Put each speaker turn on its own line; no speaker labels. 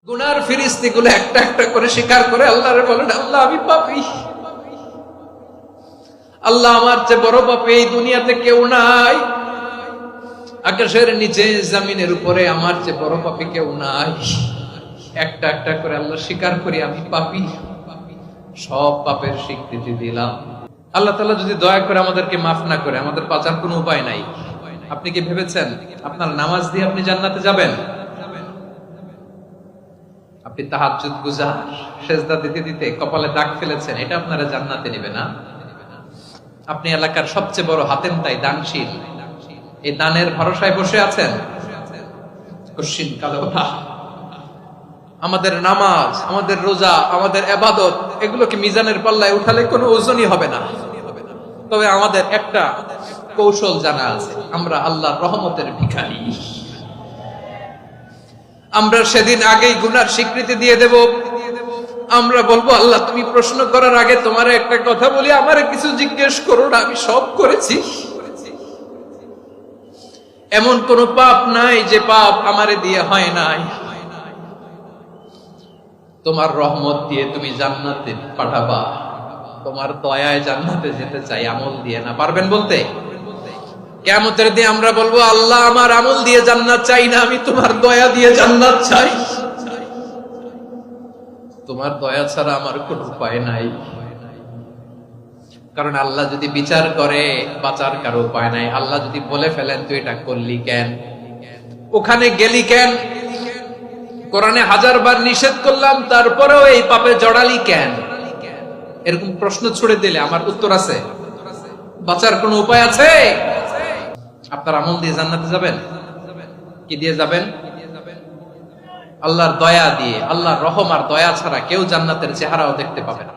গুনার ফিরিস্তিগুলো একটা একটা করে স্বীকার করে আল্লাহরে বলেন, আল্লাহ আমি পাপী, আল্লাহ আমার চেয়ে বড় পাপী এই দুনিয়াতে কেউ নাই, আকাশের নিচে জমিনের উপরে আমার চেয়ে বড় পাপী কেউ নাই। একটা একটা করে আল্লাহ স্বীকার করি আমি পাপী, সব পাপের স্বীকৃতি দিলাম। আল্লাহ তাআলা যদি দয়া করে আমাদেরকে মাফ না করে, আমাদের বাঁচার কোনো উপায় নাই। আপনি কি ভেবেছেন আপনার নামাজ দিয়ে আপনি জান্নাতে যাবেন? আপনি তাহাজ্জুদ গুজার, সেজদা দিতে দিতে কপালে দাগ ফেলেছেন, এটা আপনারা জান্নাতে নেবে না। আপনি এলাকার সবচেয়ে বড় হাতেম তাই দানশীল, এই দানের ভরসায় বসে আছেন, কশিন কালো আমাদের নামাজ, আমাদের রোজা, আমাদের ইবাদত, এগুলোকে মিজানের পাল্লায় উঠালে কোনো ওজনই হবে না। তবে আমাদের একটা কৌশল জানা আছে, আমরা আল্লাহর রহমতের ভিখারি। আমরা সেদিন আগেই গুনার স্বীকৃতি দিয়ে দেব। আমরা বলবো, আল্লাহ তুমি প্রশ্ন করার আগে তোমার একটা কথা বলি, আমারে কিছু জিজ্ঞেস করো না, আমি সব করেছি। এমন কোন পাপ নাই যে পাপ আমারে দিয়ে হয় নাই। তোমার রহমত দিয়ে তুমি জান্নাতে পাঠাবা, তোমার দয়ায় জান্নাতে যেতে চাই, আমল দিয়ে না। পারবেন বলতে? কিয়ামতের দিন আমরা বলবো, আল্লাহ আমার আমল দিয়ে জান্নাত চাই না, আমি তোমার দয়া দিয়ে জান্নাত চাই। তোমার দয়া ছাড়া আমার কোনো উপায় নাই। কারণ আল্লাহ যদি বিচার করে, বাঁচার কারো উপায় নাই। আল্লাহ যদি বলে ফেলেন তুই এটা করলি কেন, ওখানে গেলি কেন, কোরআনে 1000 বার নিষেধ করলাম তারপরেও এই পাপে জড়ালি কেন, এরকম প্রশ্ন ছুড়ে দিলে আমার উত্তর আছে? বাঁচার কোনো উপায় আছে? আপনার আমল দিয়ে জান্নাতে যাবেন? কি দিয়ে যাবেন? আল্লাহর দয়া দিয়ে। আল্লাহর রহম আর দয়া ছাড়া কেউ জান্নাতের চেহারাও দেখতে পাবে না।